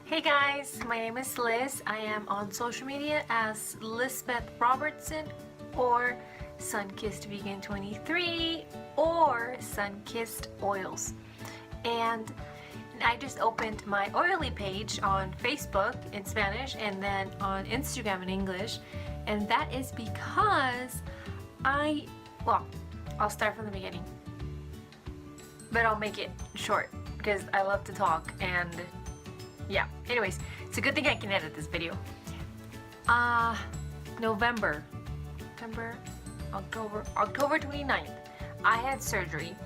Hey guys, my name is Liz. I am on social media as Lisbeth Robertson or Sunkissed Vegan 23 or Sunkissed Oils. And I just opened my oily page on Facebook in Spanish and then on Instagram in English. And that is because I'll start from the beginning. But I'll make it short because I love to talk and yeah, anyways, it's a good thing I can edit this video. October 29th, I had surgery.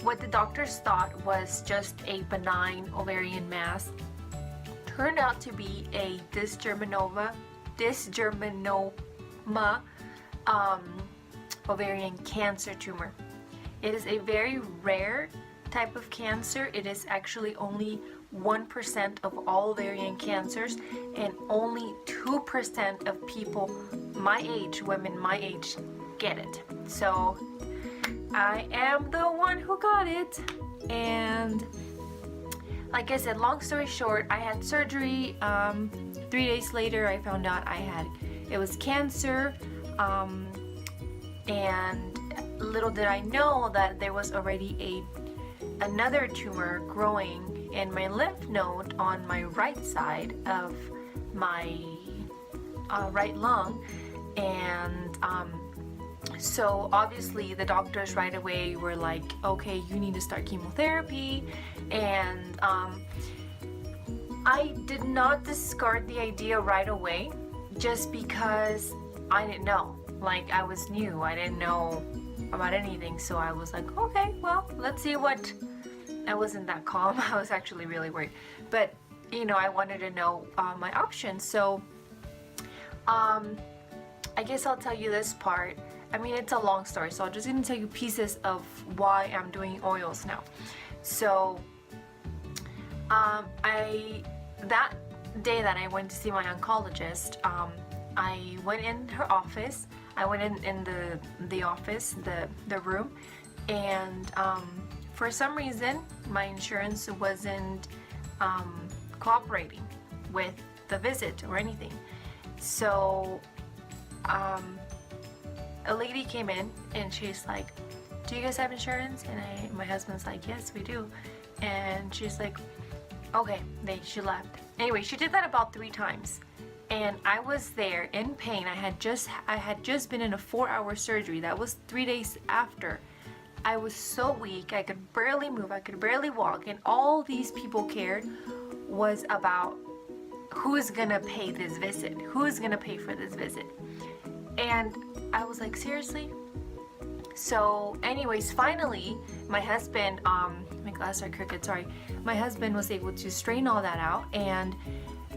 What the doctors thought was just a benign ovarian mass turned out to be a dysgerminoma ovarian cancer tumor. It is a very rare type of cancer. It is actually only 1% of all ovarian cancers, and only 2% of people my age, women my age, get it. So I am the one who got it. And like I said, long story short, I had surgery. 3 days later I found out it was cancer, and little did I know that there was already another tumor growing in my lymph node on my right side of my right lung. And so obviously the doctors right away were like, okay, you need to start chemotherapy. And I did not discard the idea right away just because I didn't know. Like, I was new, I didn't know about anything, so I was like, okay, well, let's see what. I wasn't that calm. I was actually really worried, but you know, I wanted to know my options. So I guess I'll tell you this part. I mean, it's a long story, so I'm just gonna tell you pieces of why I'm doing oils now. So that day that I went to see my oncologist, I went in her office. I went in the office, the room, and for some reason my insurance wasn't cooperating with the visit or anything. So a lady came in and she's like, do you guys have insurance? And my husband's like, yes, we do. And she's like, okay. She left. Anyway, she did that about 3 times. And I was there in pain. I had just been in a 4-hour surgery. That was 3 days after. I was so weak, I could barely move, I could barely walk, and all these people cared was about who's gonna pay this visit, who's gonna pay for this visit. And I was like, seriously? So anyways, finally, my husband, my glasses are crooked, sorry. My husband was able to straighten all that out, and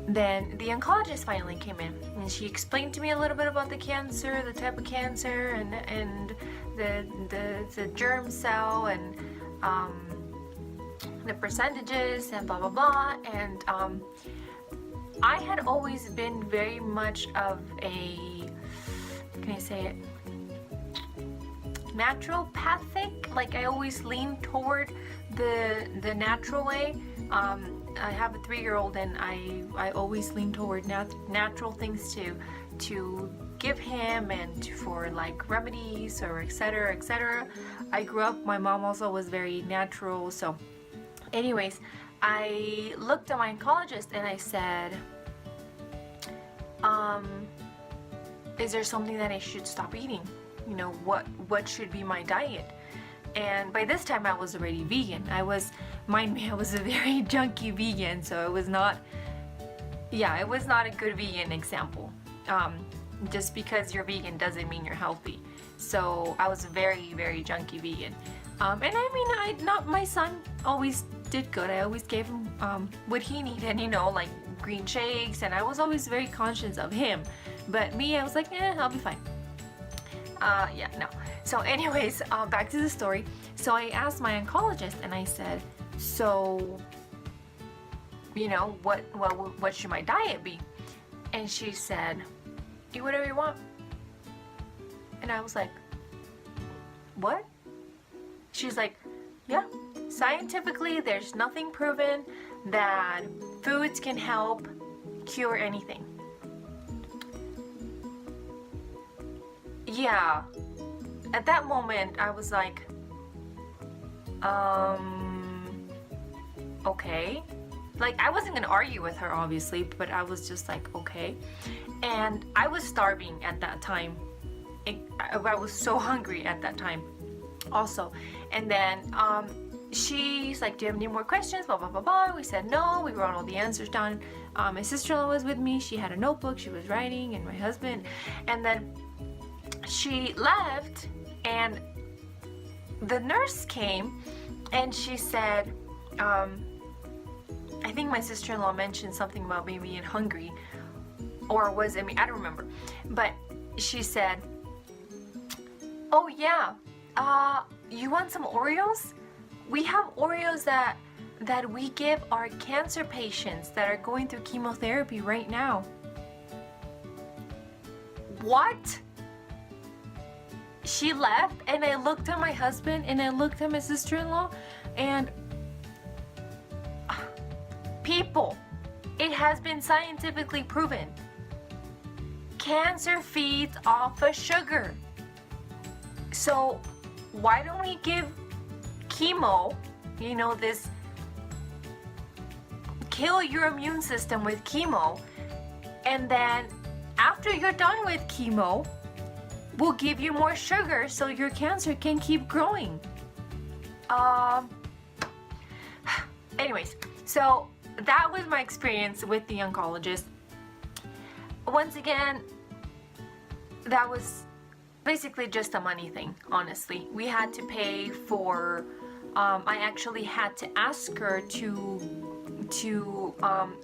then the oncologist finally came in, and she explained to me a little bit about the cancer, the type of cancer, and the germ cell, and the percentages, and blah blah blah. And I had always been very much of a, can I say it, naturopathic. Like, I always leaned toward the natural way. I have a 3-year-old, and I always lean toward natural things to give him, and for like remedies or etc. etc. I grew up, my mom also was very natural. So anyways, I looked at my oncologist and I said, is there something that I should stop eating? You know, what should be my diet? And by this time I was already vegan. Mind me, I was a very junky vegan, so it was not a good vegan example. Just because you're vegan doesn't mean you're healthy. So I was very, very junky vegan. And I mean, my son always did good. I always gave him what he needed, you know, like green shakes, and I was always very conscious of him. But me, I was like, I'll be fine. Yeah, no. So anyways, back to the story. So I asked my oncologist and I said, so, you know, what should my diet be? And she said, eat whatever you want. And I was like, what? She's like, yeah, scientifically there's nothing proven that foods can help cure anything. Yeah, at that moment I was like, okay. Like, I wasn't gonna argue with her, obviously, but I was just like, okay. And I was starving at that time. I was so hungry at that time also. And then she's like, do you have any more questions? Blah, blah, blah, blah. We said no. We wrote all the answers down. My sister-in-law was with me. She had a notebook. She was writing, and my husband. And then she left, and the nurse came, and she said, I think my sister-in-law mentioned something about me being hungry, or was it me? I don't remember. But she said, oh yeah, you want some Oreos? We have Oreos that we give our cancer patients that are going through chemotherapy right now. What? She left, and I looked at my husband, and I looked at my sister-in-law, and people, it has been scientifically proven. Cancer feeds off of sugar. So why don't we give chemo, you know, this kill your immune system with chemo, and then after you're done with chemo, we'll give you more sugar so your cancer can keep growing. Anyways, so that was my experience with the oncologist. Once again, that was basically just a money thing, honestly. We had to pay for, I actually had to ask her to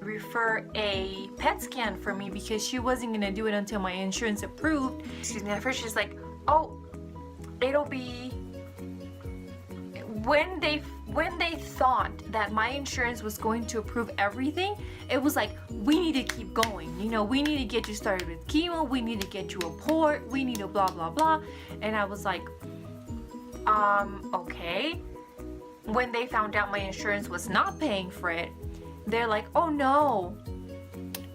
refer a PET scan for me because she wasn't gonna do it until my insurance approved. Excuse me, at first she's like, oh, it'll be, when they thought that my insurance was going to approve everything, it was like, we need to keep going. You know, we need to get you started with chemo. We need to get you a port. We need to blah, blah, blah. And I was like, okay. When they found out my insurance was not paying for it, they're like, oh no,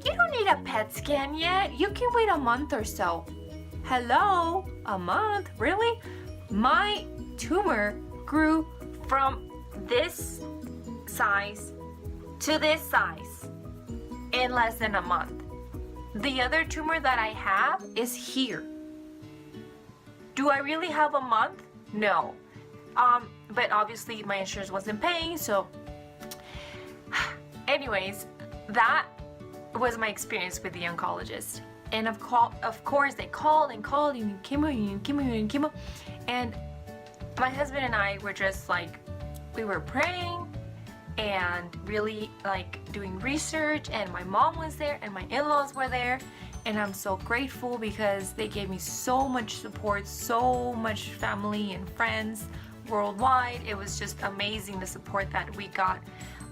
you don't need a PET scan yet. You can wait a month or so. Hello? A month? Really? My tumor grew from this size to this size in less than a month. The other tumor that I have is here. Do I really have a month? No. But obviously my insurance wasn't paying, so anyways, that was my experience with the oncologist. And of course they called and called, you need chemo, you need chemo, you need chemo. And my husband and I were just like, we were praying and really like doing research, and my mom was there and my in-laws were there, and I'm so grateful because they gave me so much support, so much family and friends worldwide. It was just amazing, the support that we got,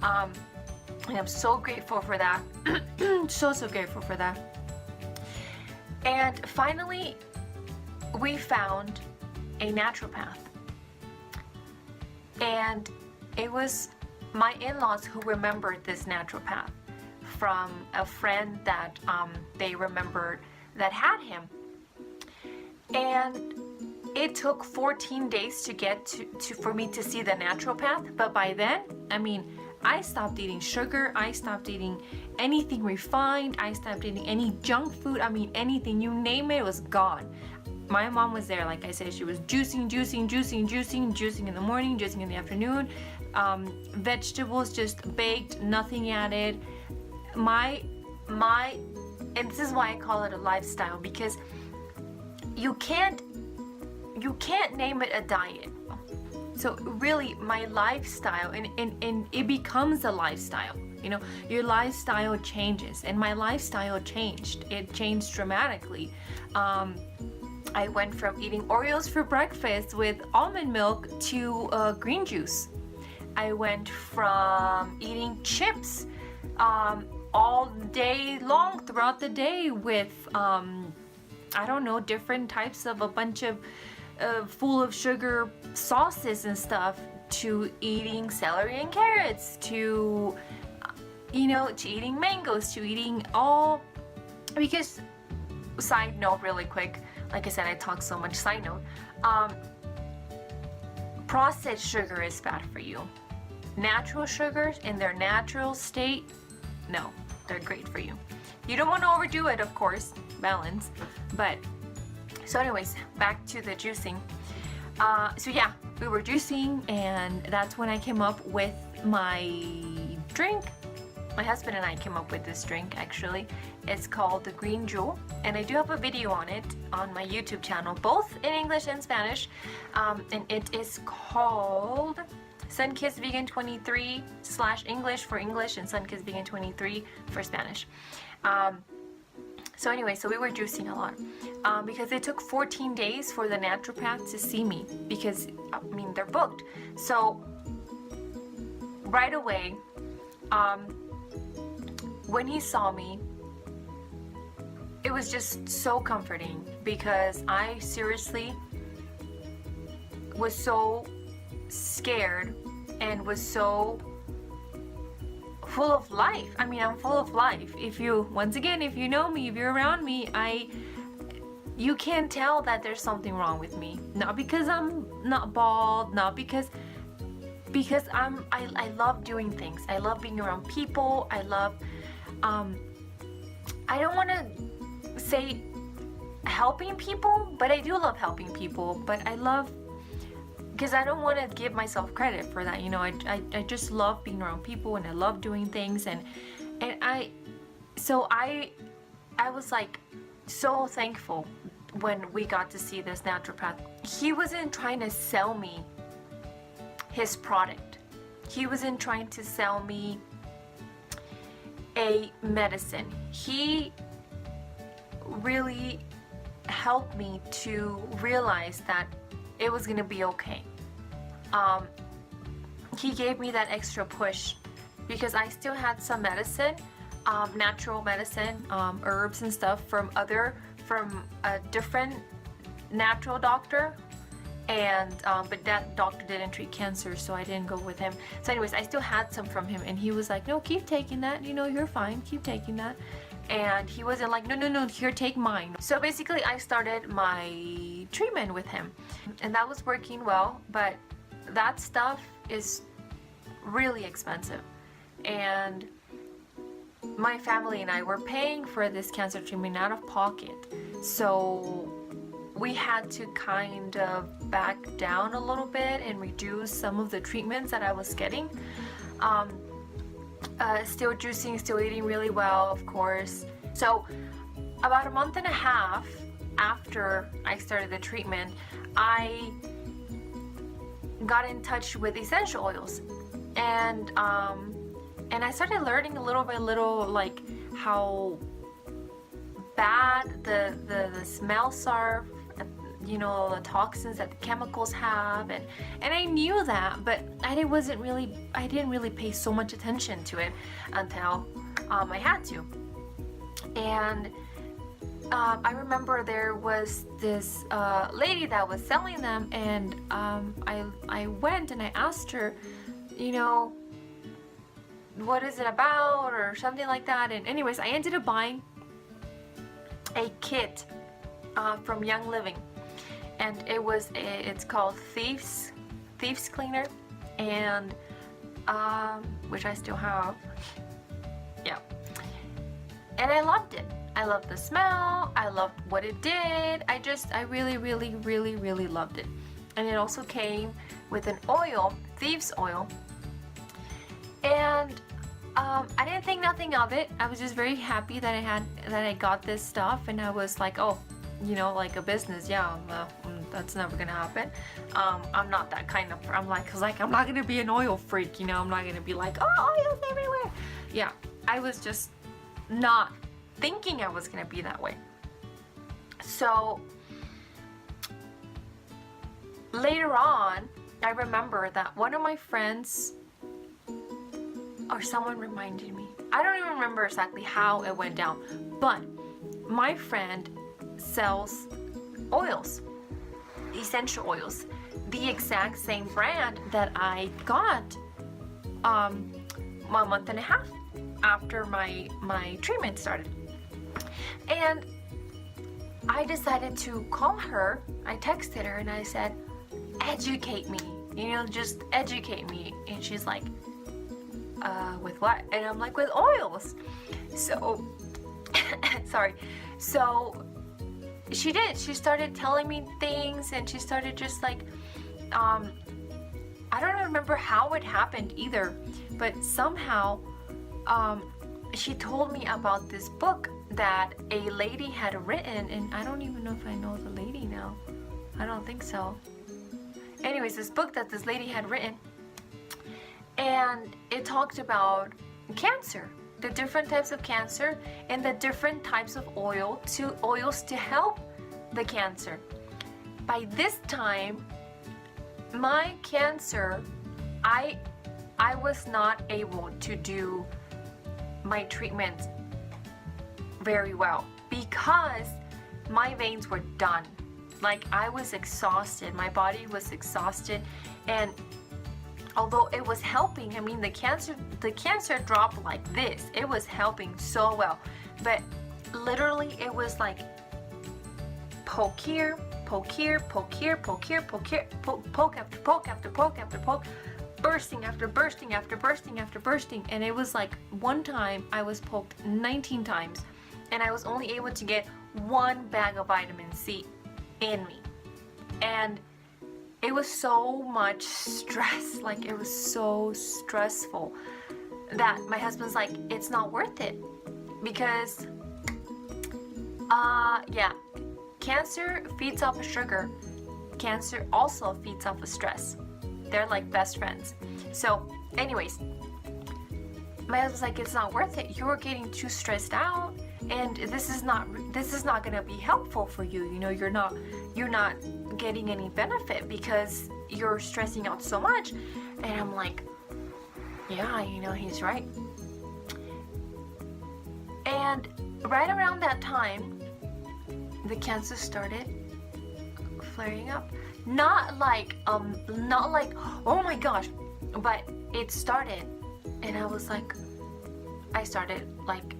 and I'm so grateful for that. so grateful for that. And finally we found a naturopath, and it was my in-laws who remembered this naturopath from a friend that they remembered that had him. And it took 14 days to get for me to see the naturopath, but by then, I mean, I stopped eating sugar, I stopped eating anything refined, I stopped eating any junk food, I mean anything, you name it, it was gone. My mom was there, like I said, she was juicing in the morning, juicing in the afternoon, vegetables just baked, nothing added. And this is why I call it a lifestyle, because you can't name it a diet. So really my lifestyle, and it becomes a lifestyle. You know, your lifestyle changes, and my lifestyle changed. It changed dramatically. I went from eating Oreos for breakfast with almond milk to green juice. I went from eating chips all day long throughout the day with, I don't know, different types of a bunch of full of sugar sauces and stuff, to eating celery and carrots, to you know, to eating mangoes, to eating all, because, side note really quick, like I said, I talk so much, side note, processed sugar is bad for you. Natural sugars in their natural state, no, they're great for you. You don't want to overdo it, of course, balance, but, so anyways, back to the juicing. So yeah, we were juicing, and that's when I came up with my drink. My husband and I came up with this drink, actually. It's called the Green Jewel, and I do have a video on it on my YouTube channel, both in English and Spanish, and it is called Sunkissed Vegan 23 / English for English and Sunkissed Vegan 23 for Spanish. So anyway, so we were juicing a lot because it took 14 days for the naturopath to see me, because, I mean, they're booked. So right away, when he saw me, it was just so comforting, because I seriously was so scared and was so full of life. I mean, I'm full of life. If you, once again, if you know me, if you're around me, you can't tell that there's something wrong with me. Not because I'm not bald, not because I love doing things. I love being around people. I love, I don't want to say helping people, but I do love helping people. But I love, because I don't want to give myself credit for that, you know. I just love being around people, and I love doing things, and I was like so thankful when we got to see this naturopath. He wasn't trying to sell me his product. He wasn't trying to sell me a medicine. He really helped me to realize that it was gonna be okay. He gave me that extra push, because I still had some medicine, natural medicine, herbs and stuff from a different natural doctor, and but that doctor didn't treat cancer, so I didn't go with him. So anyways, I still had some from him, and he was like, no, keep taking that, you know, you're fine, keep taking that. And he wasn't like, no, here, take mine. So basically, I started my treatment with him, and that was working well, but that stuff is really expensive, and my family and I were paying for this cancer treatment out of pocket, so we had to kind of back down a little bit and reduce some of the treatments that I was getting. Still juicing, still eating really well, of course. So about a month and a half after I started the treatment, I got in touch with essential oils, and I started learning a little by little, like, how bad the smells are, you know, the toxins that the chemicals have, and I knew that, but I didn't really pay so much attention to it until I had to. And I remember there was this lady that was selling them, and I went and I asked her, you know, what is it about, or something like that. And anyways, I ended up buying a kit from Young Living, and it's called Thieves Cleaner, and which I still have. Yeah, and I loved it. I loved the smell, I loved what it did. I really loved it. And it also came with an oil, Thieves oil, and I didn't think nothing of it. I was just very happy that I got this stuff, and I was like, oh, you know, like a business, yeah, that's never gonna happen. I'm not that kind of, I'm not gonna be an oil freak, you know. I'm not gonna be like, oh, oil's everywhere. Yeah, I was just not thinking I was gonna be that way. So later on, I remember that one of my friends, or someone reminded me, I don't even remember exactly how it went down, but my friend sells oils, essential oils, the exact same brand that I got 1 month and a half after my treatment started. And I decided to call her. I texted her and I said, educate me, just educate me. And she's like, with what? And I'm like, with oils. So sorry. So she did. She started telling me things, and she started just like, I don't remember how it happened either, but somehow she told me about this book that a lady had written, and I don't even know if I know the lady now. I don't think so. Anyways, this book that this lady had written, and it talked about cancer, the different types of cancer, and the different types of oils to help the cancer. By this time, my cancer, I was not able to do my treatment very well because my veins were done. Like, I was exhausted, my body was exhausted, and although it was helping, I mean, the cancer dropped like this. It was helping so well, but literally it was like poke here, poke here, poke here, poke here, poke here, poke after poke after poke after poke, bursting after bursting after bursting after bursting. And it was like one time I was poked 19 times, and I was only able to get one bag of vitamin C in me. And it was so much stress, like it was so stressful that my husband's like, it's not worth it, because yeah, cancer feeds off of sugar. Cancer also feeds off of stress. They're like best friends. So anyways, my husband's like, it's not worth it. You're getting too stressed out, and this is not gonna be helpful for you. You're not getting any benefit because you're stressing out so much. And I'm like, yeah, he's right. And right around that time, the cancer started flaring up. Not like oh my gosh, but it started, and I started like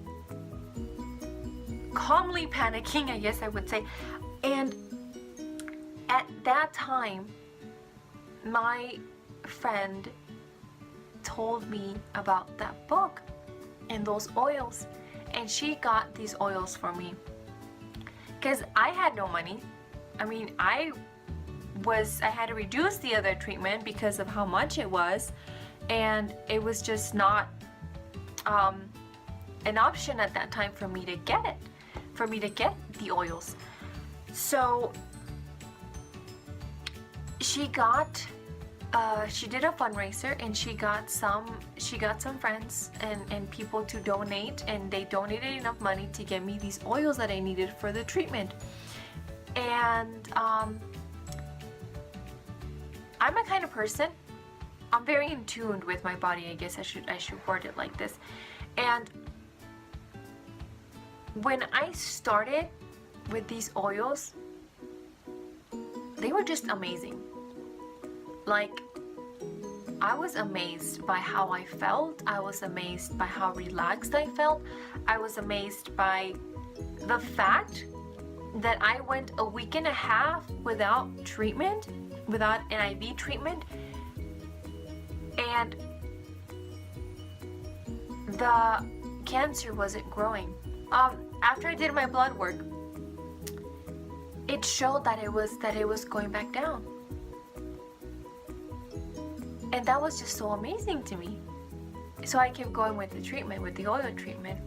calmly panicking, I guess I would say. And at that time, my friend told me about that book and those oils, and she got these oils for me because I had no money. I mean, I had to reduce the other treatment because of how much it was, and it was just not an option at that time for me to get the oils. So she did a fundraiser, and she got some friends and people to donate, and they donated enough money to get me these oils that I needed for the treatment. And I'm a kind of person, I'm very in tune with my body, I guess I should word it like this. And when I started with these oils, they were just amazing. Like, I was amazed by how I felt. I was amazed by how relaxed I felt. I was amazed by the fact that I went a week and a half without treatment, without an IV treatment, and the cancer wasn't growing. After I did my blood work, it showed that it was going back down. And that was just so amazing to me. So I kept going with the treatment, with the oil treatment.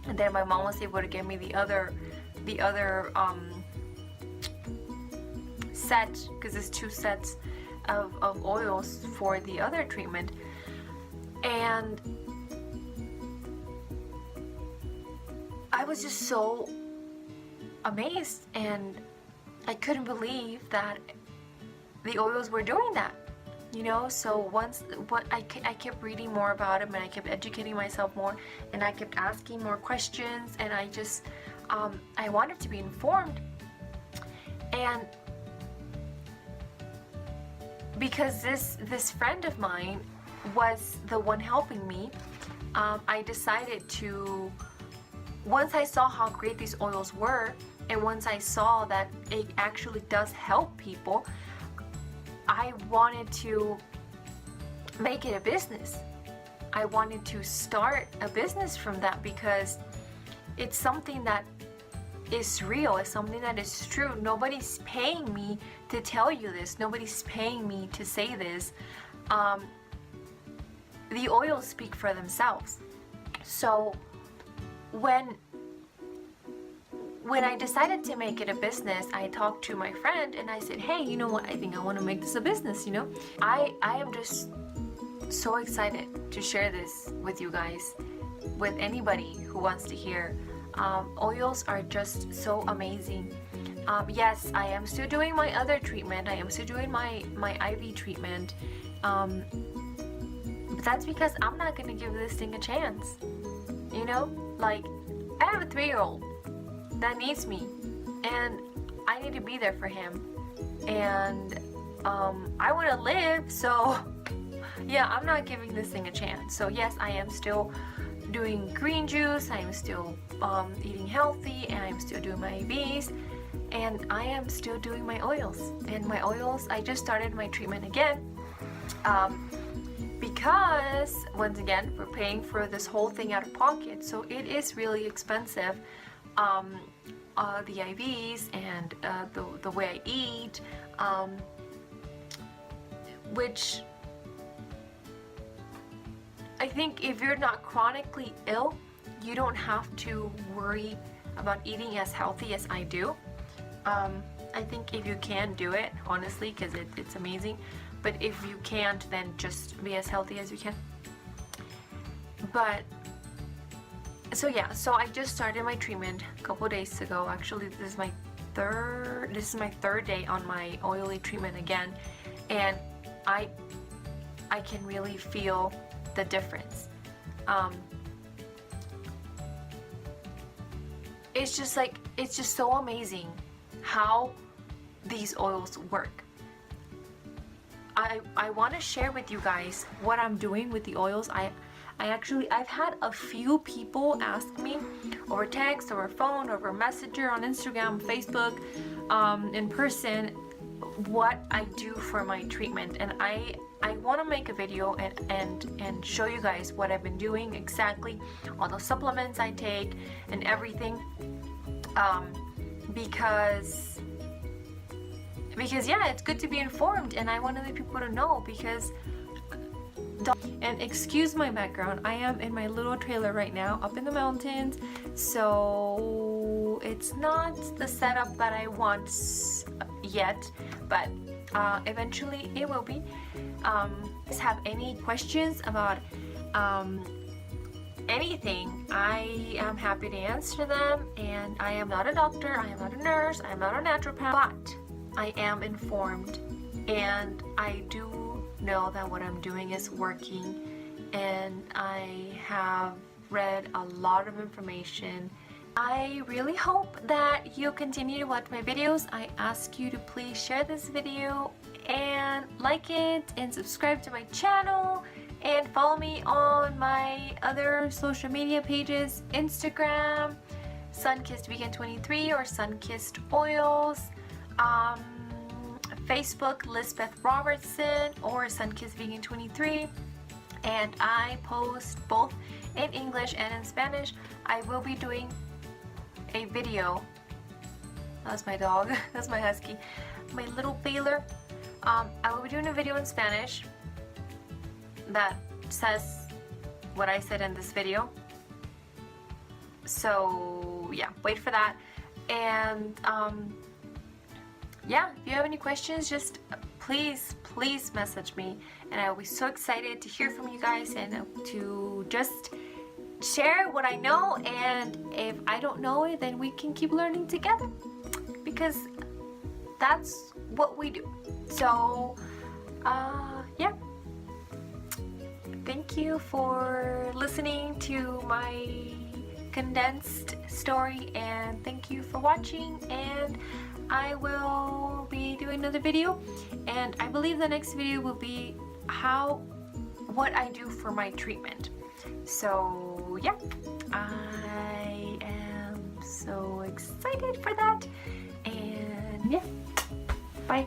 And then my mom was able to get me the other set, because it's 2 sets of oils for the other treatment. And I was just so amazed, and I couldn't believe that the oils were doing that. So I kept reading more about them, and I kept educating myself more, and I kept asking more questions, and I just I wanted to be informed. And because this friend of mine was the one helping me, I decided to, once I saw how great these oils were, and once I saw that it actually does help people, I wanted to make it a business. I wanted to start a business from that, because it's something that is real, it's something that is true. Nobody's paying me to tell you this, nobody's paying me to say this. The oils speak for themselves. So when I decided to make it a business, I talked to my friend and I said, hey, you know what, I think I want to make this a business, you know. I am just so excited to share this with you guys, with anybody who wants to hear. Oils are just so amazing. Yes, I am still doing my other treatment. I am still doing my IV treatment. But that's because I'm not gonna give this thing a chance. You know, like, I have a 3-year-old that needs me, and I need to be there for him. And I want to live, so yeah, I'm not giving this thing a chance. So yes, I am still doing green juice, I am still eating healthy, and I'm still doing my IVs, and I am still doing my oils. And my oils, I just started my treatment again, because once again, we're paying for this whole thing out of pocket, so it is really expensive. The IVs and the way I eat, which I think if you're not chronically ill, you don't have to worry about eating as healthy as I do. I think if you can do it, honestly, because it's amazing, but if you can't, then just be as healthy as you can. But so yeah, so I just started my treatment a couple days ago. Actually, this is my third day on my oily treatment again, and I can really feel the difference. It's just so amazing how these oils work. I want to share with you guys what I'm doing with the oils. I've had a few people ask me over text, over phone, over Messenger, on Instagram, Facebook, in person, what I do for my treatment, and I want to make a video and show you guys what I've been doing exactly, all the supplements I take and everything, because yeah, it's good to be informed, and I want other people to know, because and excuse my background, I am in my little trailer right now up in the mountains, so it's not the setup that I want yet, but eventually it will be. If you have any questions about anything, I am happy to answer them, and I am not a doctor, I am not a nurse, I am not a naturopath, but I am informed, and I do know that what I'm doing is working, and I have read a lot of information. I really hope that you continue to watch my videos. I ask you to please share this video and like it and subscribe to my channel, and follow me on my other social media pages, Instagram, Sunkissed Vegan 23 or Sunkissed Oils, Facebook, Lisbeth Robertson or Sunkissed Vegan 23, and I post both in English and in Spanish. I will be doing a video. That's my dog. That's my husky, my little Baylor. I will be doing a video in Spanish that says what I said in this video. So yeah, wait for that. And yeah, if you have any questions, just please message me, and I'll be so excited to hear from you guys and to just share what I know, and if I don't know it, then we can keep learning together, because that's what we do. So yeah, thank you for listening to my condensed story, and thank you for watching, and I will be doing another video, and I believe the next video will be what I do for my treatment. So yeah, I am so excited for that, and yeah, bye.